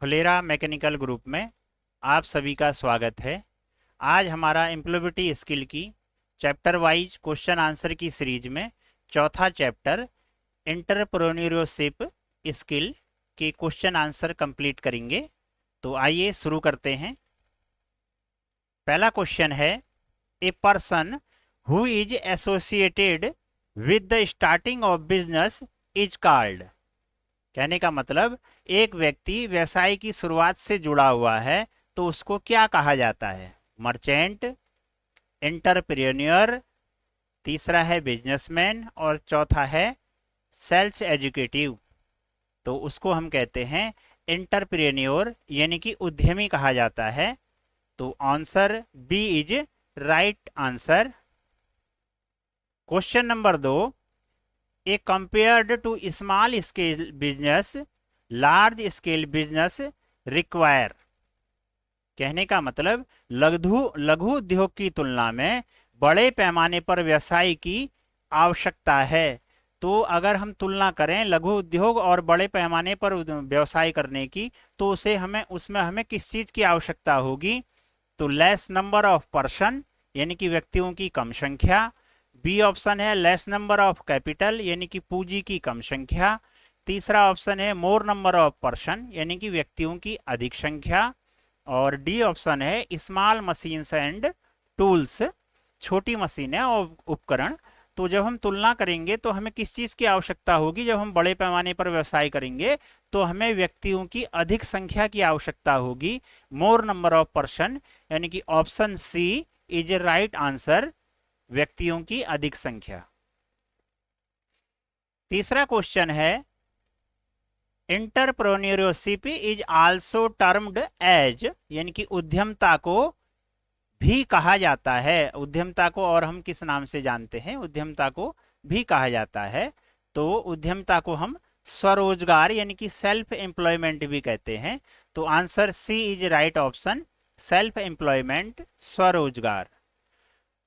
Phulera mechanical group में आप सभी का स्वागत है। आज हमारा एम्प्लॉयबिलिटी स्किल की चैप्टर वाइज क्वेश्चन आंसर की सीरीज में चौथा चैप्टर एंटरप्रेन्योरशिप स्किल के क्वेश्चन आंसर कंप्लीट करेंगे। तो आइए शुरू करते हैं। पहला क्वेश्चन है, a person who is associated with the starting of business is called. कहने का मतलब, एक व्यक्ति व्यवसाय की शुरुआत से जुड़ा हुआ है तो उसको क्या कहा जाता है? मर्चेंट, एंटरप्रेन्योर, तीसरा है बिजनेसमैन और चौथा है सेल्स एजुकेटिव। तो उसको हम कहते हैं एंटरप्रेन्योर यानी कि उद्यमी कहा जाता है। तो answer B is right answer. Question number 2, A compared to small scale business large scale business require. कहने का मतलब, लघु उद्योग की तुलना में बड़े पैमाने पर व्यवसाय की आवश्यकता है। तो अगर हम तुलना करें लघु उद्योग और बड़े पैमाने पर व्यवसाय करने की, तो उसमें हमें किस चीज की आवश्यकता होगी? तो लेस नंबर ऑफ पर्सन यानी कि व्यक्तियों की कम संख्या। बी ऑप्शन है लेस नंबर ऑफ कैपिटल यानी कि पूंजी की कम संख्या। तीसरा ऑप्शन है मोर नंबर ऑफ पर्सन यानी कि व्यक्तियों की अधिक संख्या। और डी ऑप्शन है स्मॉल मशीन्स एंड टूल्स, छोटी मशीनें और उपकरण। तो जब हम तुलना करेंगे तो हमें किस चीज की आवश्यकता होगी? जब हम बड़े पैमाने पर व्यवसाय करेंगे तो हमें व्यक्तियों की अधिक संख्या की आवश्यकता होगी, मोर नंबर ऑफ पर्सन, यानी कि option C is a right answer, व्यक्तियों की अधिक संख्या। तीसरा क्वेश्चन है, entrepreneurship is also termed as, यानी कि उद्यमता को भी कहा जाता है। उद्यमता को और हम किस नाम से जानते हैं? उद्यमता को भी कहा जाता है। तो उद्यमता को हम स्वरोजगार यानी कि सेल्फ एम्प्लॉयमेंट भी कहते हैं। तो answer C is right option, self employment, स्वरोजगार।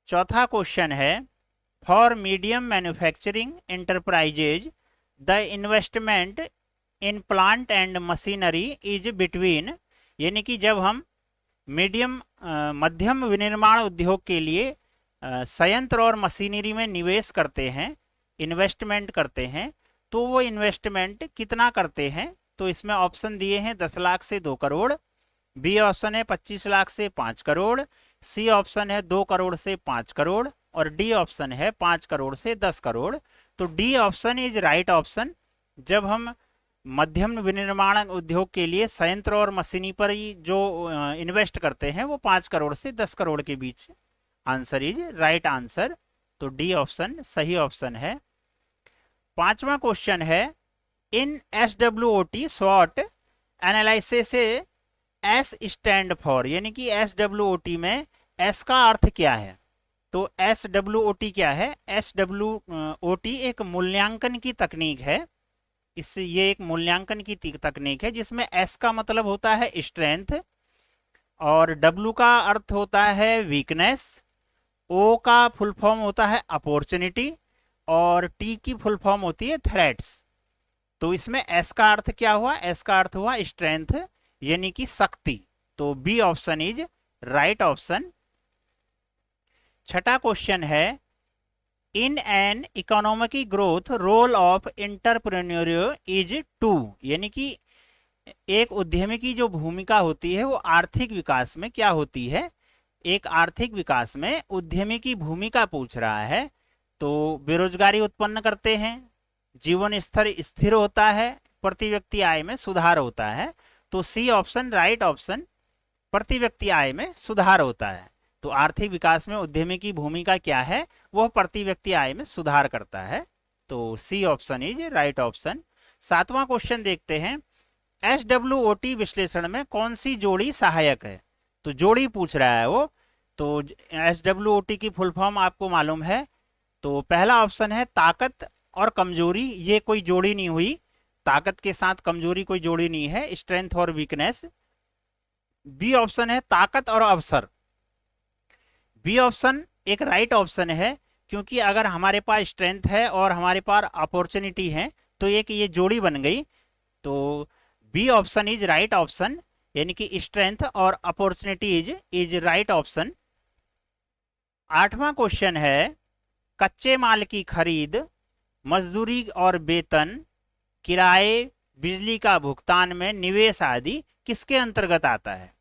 चौथा क्वेश्चन है, for medium manufacturing enterprises the investment in plant and machinery is between, यानी कि जब हम मध्यम विनिर्माण उद्योग के लिए संयंत्र और मशीनरी में निवेश करते हैं, इन्वेस्टमेंट करते हैं, तो वो इन्वेस्टमेंट कितना करते हैं? तो इसमें ऑप्शन दिए हैं 10 लाख से 2 करोड़, बी ऑप्शन है 25 लाख से 5 करोड़, सी ऑप्शन है 2 करोड़ से 5 करोड़ और डी ऑप्शन है 5 करोड़ से 10 करोड़। तो D option is right option. जब हम मध्यम विनिर्माण उद्योग के लिए संयंत्र और मशीनी पर ही जो इन्वेस्ट करते हैं वो 5 करोड़ से 10 करोड़ के बीच। Answer is right answer. तो डी ऑप्शन सही ऑप्शन है। पांचवा क्वेश्चन है, इन SWOT स्वॉट एनालिसिस एस स्टैंड फॉर, यानी कि SWOT में एस का अर्थ क्या है? तो SWOT क्या है? SWOT एक मूल्यांकन की तकनीक है। इससे ये एक मूल्यांकन की तकनीक है जिसमें एस का मतलब होता है स्ट्रेंथ और डब्ल्यू का अर्थ होता है वीकनेस, ओ का फुल फॉर्म होता है अपॉर्चुनिटी और टी की फुल फॉर्म होती है थ्रेट्स। तो इसमें एस का अर्थ क्या हुआ? एस का अर्थ हुआ स्ट्रेंथ यानी कि शक्ति। तो B option is right option. छठा क्वेश्चन है, in an economic growth role of entrepreneur is to, यानी कि एक उद्यमी की जो भूमिका होती है वो आर्थिक विकास में क्या होती है? एक आर्थिक विकास में उद्यमी की भूमिका पूछ रहा है। तो बेरोजगारी उत्पन्न करते हैं, जीवन स्तर स्थिर होता है, प्रति व्यक्ति आय में सुधार होता है। तो सी ऑप्शन राइट ऑप्शन, प्रति व्यक्ति आय में सुधार होता है। तो आर्थिक विकास में उद्यमी की भूमिका क्या है? वह प्रति व्यक्ति आय में सुधार करता है। तो C option is right option. सातवां क्वेश्चन देखते हैं, SWOT विश्लेषण में कौन सी जोड़ी सहायक है? तो जोड़ी पूछ रहा है वो। तो SWOT की फुल फॉर्म आपको मालूम है। तो पहला ऑप्शन है ताकत और कमजोरी, ये कोई जोड़ी नहीं हुई, ताकत के साथ कमजोरी कोई जोड़ी नहीं है, स्ट्रेंथ और वीकनेस। बी ऑप्शन है ताकत और अवसर। बी ऑप्शन एक राइट ऑप्शन है, क्योंकि अगर हमारे पास स्ट्रेंथ है और हमारे पास अपॉर्चुनिटी है तो एक ये जोड़ी बन गई। तो B option is right option, यानी कि स्ट्रेंथ और अपॉर्चुनिटीज इज राइट ऑप्शन। 8वां क्वेश्चन है कच्चे माल की खरीद, मजदूरी और वेतन, किराए, बिजली का भुगतान में निवेश आदि किसके अंतर्गत आता है?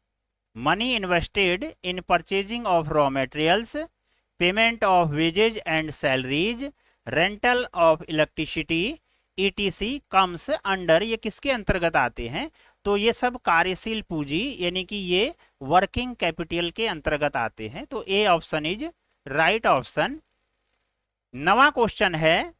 Money invested in purchasing of raw materials, payment of wages and salaries, rental of electricity, ETC comes under, ये किसके अंतर्गत आते हैं? तो ये सब कार्यशील पूंजी यानी कि ये वर्किंग कैपिटल के अंतर्गत आते हैं। तो A option is right option. 9वां क्वेश्चन है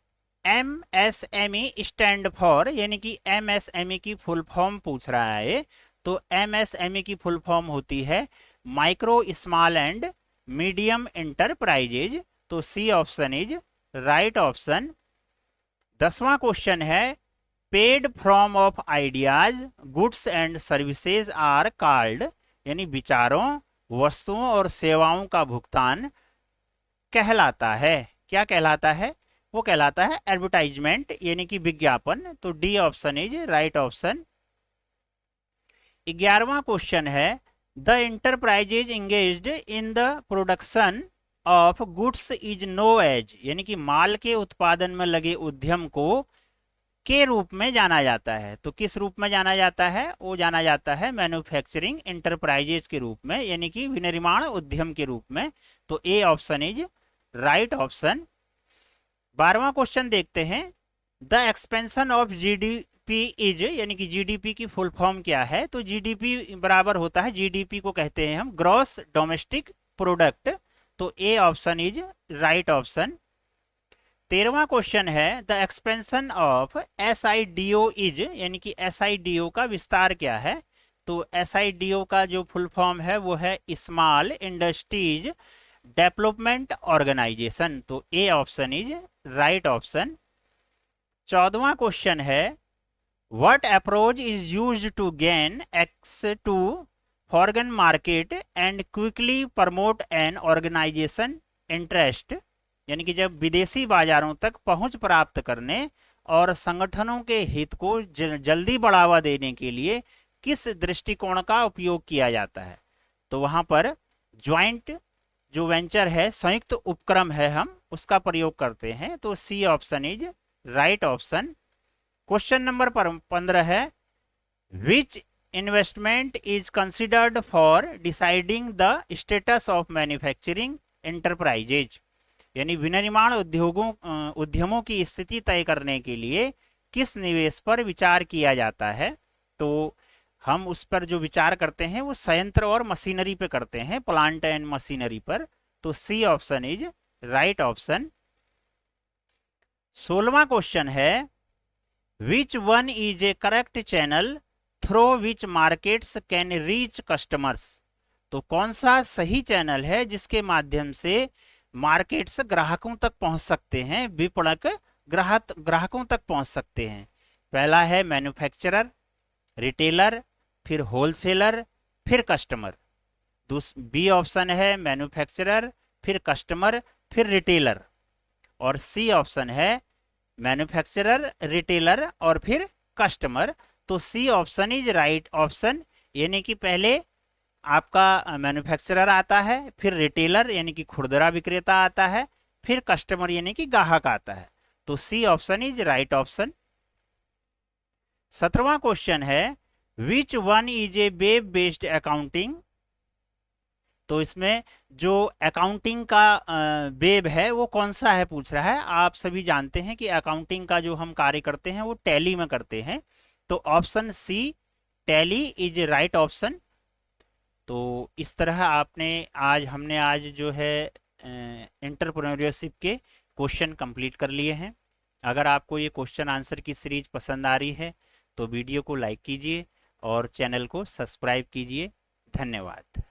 एमएसएमई स्टैंड फॉर, यानी कि एमएसएमई की फुल फॉर्म पूछ रहा है। तो एमएसएमई की फुल फॉर्म होती है micro small and medium enterprises. तो C option is right option. 10वां क्वेश्चन है paid from of ideas, goods and services are called, यानी विचारों, वस्तुओं और सेवाओं का भुगतान कहलाता है। क्या कहलाता है? वो कहलाता है एडवर्टाइजमेंट, यानी कि विज्ञापन। तो D option is right option. 11वां क्वेश्चन है the enterprises engaged in the production of goods is know as, यानी कि माल के उत्पादन में लगे उद्यम को के रूप में जाना जाता है। तो किस रूप में जाना जाता है? वो जाना जाता है मैन्युफैक्चरिंग इंटरप्राइजेज के रूप में, यानी कि विनिर्माण उद्यम के रूप में। तो A option is right option. 12वां क्वेश्चन देखते हैं the expansion of GDP is, यानी कि जीडीपी की फुल फॉर्म क्या है? तो जीडीपी बराबर होता है, जीडीपी को कहते हैं हम ग्रॉस डोमेस्टिक प्रोडक्ट। तो A option is right option. 13वां क्वेश्चन है the expansion of SIDO is, यानी कि एसआईडीओ का विस्तार क्या है? तो एसआईडीओ का जो फुल फॉर्म है वो है स्मॉल इंडस्ट्रीज डेवलपमेंट ऑर्गेनाइजेशन। तो A option is right option. 14वां क्वेश्चन है what approach is used to gain access to foreign market and quickly promote an organisation interest, यानी कि जब विदेशी बाजारों तक पहुंच प्राप्त करने और संगठनों के हित को जल्दी बढ़ावा देने के लिए किस दृष्टिकोण का उपयोग किया जाता है? तो वहां पर ज्वाइंट जो वेंचर है, संयुक्त उपक्रम है, हम उसका प्रयोग करते हैं। तो C option is right option. Question number 15 है which investment is considered for deciding the status of manufacturing enterprises, यानी विनिर्माण उद्यमों की स्थिति तय करने के लिए किस निवेश पर विचार किया जाता है? तो हम उस पर जो विचार करते हैं वो संयंत्र और मशीनरी पे करते हैं, प्लांट एंड मशीनरी पर। तो C option is right option. 16वां क्वेश्चन है which one is a correct channel through which markets can reach customers, तो कौन सा सही चैनल है जिसके माध्यम से मार्केट्स ग्राहकों तक पहुंच सकते हैं, विपणक ग्राहकों तक पहुंच सकते हैं? पहला है मैन्युफैक्चरर, रिटेलर, फिर होलसेलर, फिर कस्टमर। बी ऑप्शन है मैन्युफैक्चरर, फिर कस्टमर, फिर रिटेलर। और सी ऑप्शन है मैन्युफैक्चरर, रिटेलर और फिर कस्टमर। तो C option is right option, यानी कि पहले आपका मैन्युफैक्चरर आता है, फिर रिटेलर यानी कि खुदरा विक्रेता आता है, फिर कस्टमर यानी कि ग्राहक आता है। तो C option is right option. 17वां क्वेश्चन है which one is a web based accounting, तो इसमें जो अकाउंटिंग का वेब है वो कौन सा है पूछ रहा है। आप सभी जानते हैं कि अकाउंटिंग का जो हम कार्य करते हैं वो टैली में करते हैं। तो option C Tally is right option. तो इस तरह हमने आज जो है एंटरप्रेन्योरशिप के क्वेश्चन कंप्लीट कर लिए हैं। अगर आपको ये क्वेश्चन आंसर की सीरीज पसंद आ रही है तो वीडियो को लाइक कीजिए और चैनल को सब्सक्राइब कीजिए। धन्यवाद।